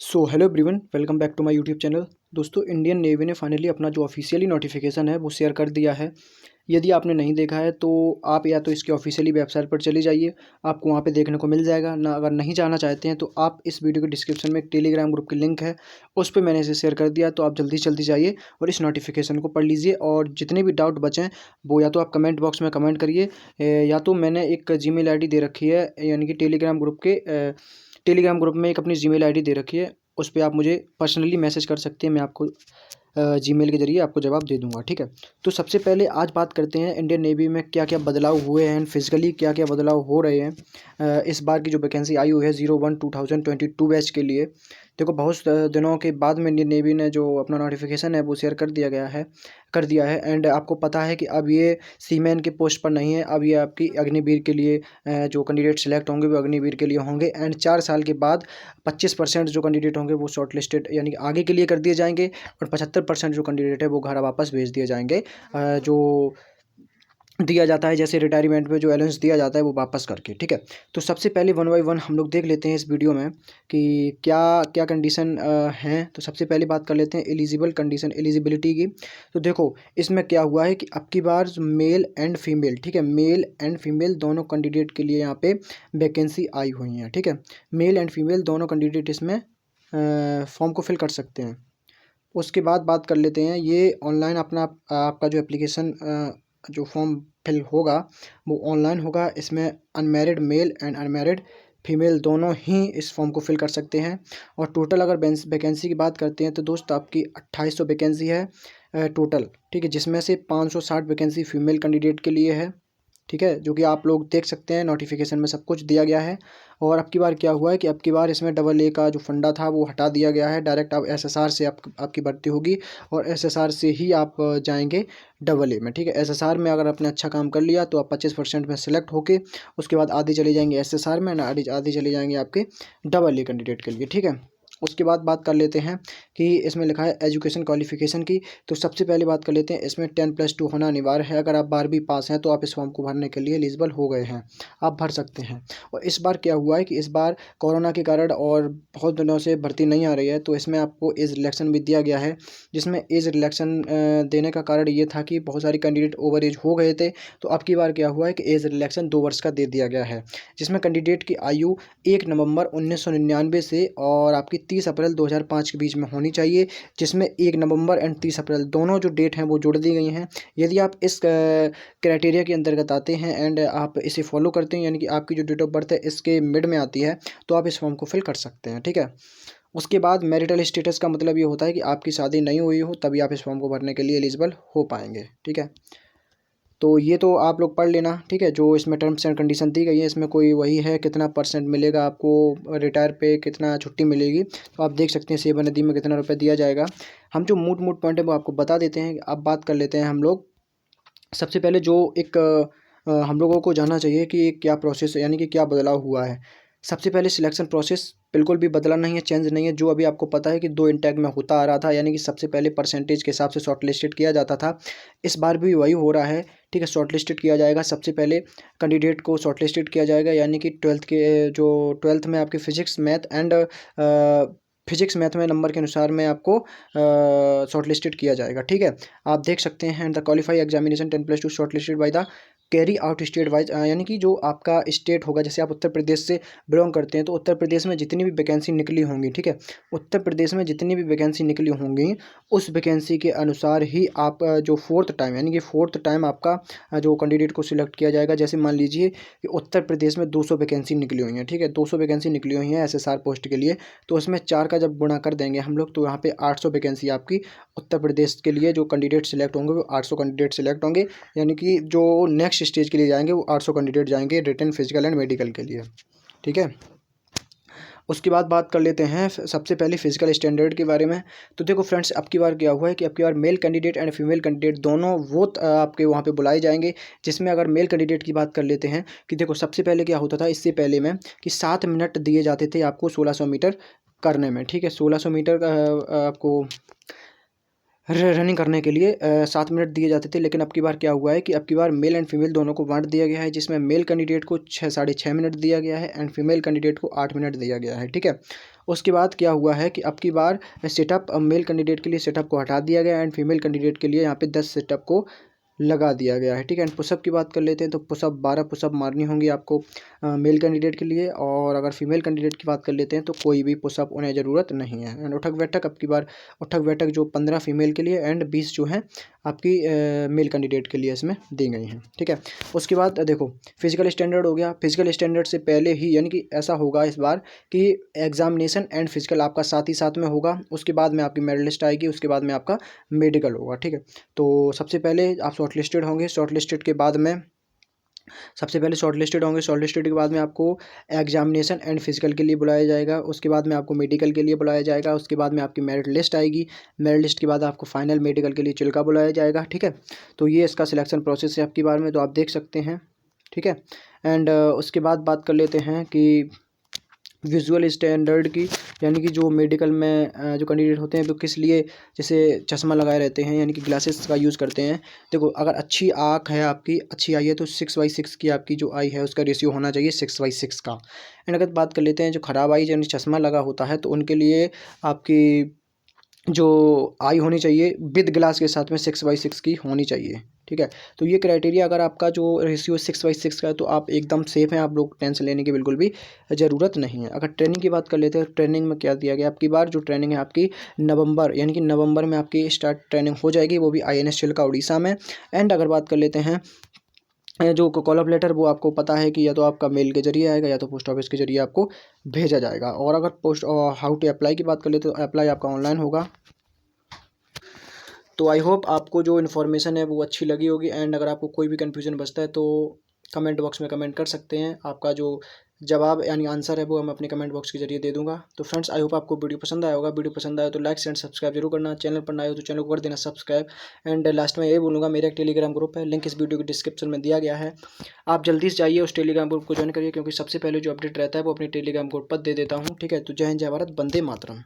So hello everyone, welcome back to my YouTube channel. दोस्तों, Indian navy ने finally अपना जो ऑफिशियली नोटिफिकेशन है वो शेयर कर दिया है। यदि आपने नहीं देखा है तो आप या तो इसकी ऑफिशियली वेबसाइट पर चले जाइए, आपको वहाँ पे देखने को मिल जाएगा ना। अगर नहीं जाना चाहते हैं तो आप इस वीडियो के डिस्क्रिप्शन में एक टेलीग्राम ग्रुप की लिंक है, उस पर मैंने इसे शेयर कर दिया। तो आप जल्दी से जल्दी जाइए और इस नोटिफिकेशन को पढ़ लीजिए, और जितने भी डाउट बचें वो या तो आप कमेंट बॉक्स में कमेंट करिए, या तो मैंने एक जीमेल आईडी दे रखी है, यानी कि टेलीग्राम ग्रुप में एक अपनी जीमेल आईडी दे रखी है। उस पे आप मुझे पर्सनली मैसेज कर सकते हैं, मैं आपको जीमेल के ज़रिए आपको जवाब दे दूंगा। ठीक है, तो सबसे पहले आज बात करते हैं इंडियन नेवी में क्या क्या बदलाव हुए हैं, फिजिकली क्या क्या बदलाव हो रहे हैं। इस बार की जो वैकेंसी आई हुई है 01/2022 बैच के लिए। देखो, बहुत दिनों के बाद में इंडियन नेवी ने जो अपना नोटिफिकेशन है वो शेयर कर दिया है। एंड आपको पता है कि अब ये सीमैन के पोस्ट पर नहीं है, अब ये आपकी अग्निवीर के लिए जो कैंडिडेट सेलेक्ट होंगे वो अग्निवीर के लिए होंगे। एंड 4 साल के बाद 25% जो कैंडिडेट होंगे वो शॉर्ट लिस्टेड यानी कि आगे के लिए कर दिए जाएंगे, और 75% जो कैंडिडेट है वो घर वापस भेज दिए जाएंगे। जो दिया जाता है, जैसे रिटायरमेंट में जो अलाउंस दिया जाता है वो वापस करके। ठीक है, तो सबसे पहले वन बाई वन हम लोग देख लेते हैं इस वीडियो में कि क्या क्या कंडीशन हैं। तो सबसे पहले बात कर लेते हैं एलिजिबिलिटी की। तो देखो, इसमें क्या हुआ है कि अब की बार मेल एंड फीमेल, ठीक है, मेल एंड फीमेल दोनों कैंडिडेट के लिए यहाँ पे वैकेंसी आई हुई हैं। ठीक है, मेल एंड फीमेल दोनों कैंडिडेट इसमें फॉर्म को फिल कर सकते हैं। उसके बाद बात कर लेते हैं, ये ऑनलाइन अपना आपका जो एप्लीकेशन जो फॉर्म फिल होगा वो ऑनलाइन होगा। इसमें unmarried male and unmarried female दोनों ही इस फॉर्म को फिल कर सकते हैं। और टोटल अगर वैकेंसी की बात करते हैं तो दोस्त आपकी 2800 वैकेंसी है टोटल। ठीक है, जिसमें से 560 वैकेंसी फीमेल कैंडिडेट के लिए है। ठीक है, जो कि आप लोग देख सकते हैं नोटिफिकेशन में सब कुछ दिया गया है। और अब की बार क्या हुआ है कि अब की बार इसमें AA का जो फंडा था वो हटा दिया गया है। डायरेक्ट अब SSR से आपकी भर्ती होगी, और SSR से ही आप जाएंगे AA में। ठीक है, SSR में अगर आपने अच्छा काम कर लिया तो आप 25% में सेलेक्ट होके उसके बाद आधे चले जाएंगे SSR में, ना आधे चले जाएंगे आपके AA कैंडिडेट के लिए। ठीक है, उसके बाद बात कर लेते हैं कि इसमें लिखा है एजुकेशन क्वालिफिकेशन की। तो सबसे पहले बात कर लेते हैं, इसमें 10+2 होना अनिवार्य है। अगर आप 12वीं पास हैं तो आप इस फॉर्म को भरने के लिए एलिजिबल हो गए हैं, आप भर सकते हैं। और इस बार क्या हुआ है कि इस बार कोरोना के कारण और बहुत दिनों से भर्ती नहीं आ रही है, तो इसमें आपको एज रिलैक्सन भी दिया गया है। जिसमें एज रिलैक्सन देने का कारण ये था कि बहुत सारे कैंडिडेट ओवर एज हो गए थे। तो अब की बार क्या हुआ है कि एज रिलैक्सन 2 वर्ष का दे दिया गया है, जिसमें कैंडिडेट की आयु 1 नवंबर 1999 से और आपकी 30 अप्रैल 2005 के बीच में होनी चाहिए। जिसमें 1 नवंबर एंड 30 अप्रैल दोनों जो डेट हैं वो जोड़ दी गई हैं। यदि आप इस क्राइटेरिया के अंतर्गत आते हैं एंड आप इसे फॉलो करते हैं, यानी कि आपकी जो डेट ऑफ बर्थ है इसके मिड में आती है, तो आप इस फॉर्म को फिल कर सकते हैं। ठीक है, उसके बाद मैरिटल स्टेटस का मतलब ये होता है कि आपकी शादी नहीं हुई हो तभी आप इस फॉर्म को भरने के लिए एलिजिबल हो पाएंगे। ठीक है, तो ये तो आप लोग पढ़ लेना। ठीक है, जो इसमें टर्म्स एंड कंडीशन दी गई है इसमें कोई वही है, कितना % मिलेगा आपको रिटायर पे, कितना छुट्टी मिलेगी, तो आप देख सकते हैं सेवा निधि में कितना रुपये दिया जाएगा। हम जो मूट पॉइंट है वो आपको बता देते हैं। अब बात कर लेते हैं हम लोग। सबसे पहले जो एक हम लोगों को जानना चाहिए कि क्या प्रोसेस है, यानी कि क्या बदलाव हुआ है। सबसे पहले सिलेक्शन प्रोसेस बिल्कुल भी बदला नहीं है, चेंज नहीं है। जो अभी आपको पता है कि 2 इंटैक में होता आ रहा था, यानी कि सबसे पहले परसेंटेज के हिसाब से शॉर्ट लिस्टेड किया जाता था, इस बार भी वही हो रहा है। ठीक है, शॉर्ट लिस्टेड किया जाएगा। सबसे पहले कैंडिडेट को शॉर्ट लिस्टेड किया जाएगा, यानी कि ट्वेल्थ में आपके फिजिक्स मैथ में नंबर के अनुसार में आपको शॉर्ट लिस्टेड किया जाएगा। ठीक है, आप देख सकते हैं the qualify examination 10+2 short listed by the carry out state wise, यानी कि जो आपका स्टेट होगा, जैसे आप उत्तर प्रदेश से बिलोंग करते हैं तो उत्तर प्रदेश में जितनी भी वैकेंसी निकली होंगी, ठीक है, उत्तर प्रदेश में जितनी भी वैकेंसी निकली होंगी उस वैकेंसी के अनुसार ही आप जो फोर्थ टाइम, यानी कि फोर्थ टाइम आपका जो कैंडिडेट को सिलेक्ट किया जाएगा। जैसे मान लीजिए कि उत्तर प्रदेश में 200 वैकेंसी निकली हुई हैं, ठीक है, 200 वैकेंसी निकली हुई हैं SSR पोस्ट के लिए, तो उसमें 4 का जब गुणा कर देंगे हम लोग तो यहाँ पे 800 वैकेंसी आपकी उत्तर प्रदेश के लिए जो कैंडिडेट सिलेक्ट होंगे वो 800 कैंडिडेट सिलेक्ट होंगे। यानी कि जो नेक्स्ट स्टेज के लिए जाएंगे वो 800 कैंडिडेट जाएंगे रिटन, फिजिकल एंड मेडिकल के लिए। ठीक है, उसके बाद बात कर लेते हैं सबसे पहले फिजिकल स्टैंडर्ड के बारे में। तो देखो फ्रेंड्स, अब की बार क्या हुआ है कि अब की बार male candidate and female candidate दोनों वो आपके वहाँ पे बुलाए जाएंगे। जिसमें अगर मेल कैंडिडेट की बात कर लेते हैं कि देखो सबसे पहले क्या होता था इससे पहले में कि 7 मिनट दिए जाते थे आपको 1600 मीटर करने में। ठीक है, 1600 मीटर आपको रनिंग करने के लिए 7 मिनट दिए जाते थे। लेकिन अब की बार क्या हुआ है कि अब की बार मेल एंड फीमेल दोनों को बांट दिया गया है, जिसमें मेल कैंडिडेट को 6 साढ़े 6 मिनट दिया गया है एंड फीमेल कैंडिडेट को 8 मिनट दिया गया है। ठीक है, उसके बाद क्या हुआ है कि अब की बार सेटअप मेल कैंडिडेट के लिए सेटअप को हटा दिया गया एंड फीमेल कैंडिडेट के लिए यहाँ पे 10 सेटअप को लगा दिया गया है। ठीक है, एंड पुशअप की बात कर लेते हैं तो पुशअप 12 पुशअप मारनी होंगी आपको मेल कैंडिडेट के लिए, और अगर फीमेल कैंडिडेट की बात कर लेते हैं तो कोई भी पुशअप उन्हें ज़रूरत नहीं है। एंड उठक बैठक अब की बार उठक बैठक जो 15 फीमेल के लिए एंड 20 जो हैं आपकी मेल कैंडिडेट के लिए इसमें दी गई हैं। ठीक है, उसके बाद देखो फिजिकल स्टैंडर्ड हो गया। फिजिकल स्टैंडर्ड से पहले ही यानी कि ऐसा होगा इस बार कि एग्जामिनेशन एंड फिजिकल आपका साथ ही साथ में होगा, उसके बाद में आपकी मेरिट लिस्ट आएगी, उसके बाद में आपका मेडिकल होगा। ठीक है, तो सबसे पहले आप शॉर्ट लिस्टेड होंगे, शॉर्ट लिस्टेड के बाद में सबसे पहले शॉर्ट लिस्टेड होंगे, शॉर्ट लिस्टेड के बाद में आपको एग्जामिनेशन एंड फिजिकल के लिए बुलाया जाएगा, उसके बाद में आपको मेडिकल के लिए बुलाया जाएगा, उसके बाद में आपकी मेरिट लिस्ट आएगी, मेरिट लिस्ट के बाद आपको फाइनल मेडिकल के लिए चिल्का बुलाया जाएगा। ठीक है, तो ये इसका सिलेक्शन प्रोसेस है आपकी बार में, तो आप देख सकते हैं। ठीक है, एंड उसके बाद बात कर लेते हैं कि विजुअल स्टैंडर्ड की, यानी कि जो मेडिकल में जो कैंडिडेट होते हैं वो किस लिए जैसे चश्मा लगाए रहते हैं यानी कि ग्लासेस का यूज़ करते हैं। देखो अगर अच्छी आँख है आपकी, अच्छी आई है, तो 6/6 की आपकी जो आई है उसका रेशियो होना चाहिए 6/6 का। एंड अगर बात कर लेते हैं जो ख़राब आई यानी चश्मा लगा होता है तो उनके लिए आपकी जो आई होनी चाहिए विद ग्लास के साथ में 6/6 की होनी चाहिए। ठीक है, तो ये क्राइटेरिया अगर आपका जो रेशियो 6/6 का है तो आप एकदम सेफ़ हैं, आप लोग टेंशन लेने की बिल्कुल भी ज़रूरत नहीं है। अगर ट्रेनिंग की बात कर लेते हैं, ट्रेनिंग में क्या दिया गया आपकी बार, जो ट्रेनिंग है आपकी नवंबर यानी कि नवंबर में आपकी स्टार्ट ट्रेनिंग हो जाएगी, वो भी INS चिल्का उड़ीसा में। एंड अगर बात कर लेते हैं जो कॉल ऑफ लेटर, वो आपको पता है कि या तो आपका मेल के जरिए आएगा या तो पोस्ट ऑफिस के जरिए आपको भेजा जाएगा। और अगर पोस्ट हाउ टू अप्लाई की बात कर लेते तो अप्लाई आपका ऑनलाइन होगा। तो आई होप आपको जो इन्फॉर्मेशन है वो अच्छी लगी होगी, एंड अगर आपको कोई भी कन्फ्यूज़न बचता है तो कमेंट बॉक्स में कमेंट कर सकते हैं। आपका जो जवाब यानी आंसर है वो मैं अपने कमेंट बॉक्स के जरिए दे दूंगा। तो फ्रेंड्स आई होप आपको वीडियो पसंद आया होगा। वीडियो पसंद आया तो लाइक एंड सब्सक्राइब जरूर करना, चैनल पर नए हो तो चैनल को कर देना सब्सक्राइब। एंड लास्ट में यही बोलूँगा, मेरा एक टेलीग्राम ग्रुप है, लिंक इस वीडियो के डिस्क्रिप्शन में दिया गया है। आप जल्दी से जाइए उस टेलीग्राम ग्रुप को ज्वाइन करिए, क्योंकि सबसे पहले जो अपडेट रहता है वो अपने टेलीग्राम ग्रुप पर दे देता हूँ। ठीक है, तो जय हिंद, जय भारत, वंदे मातरम।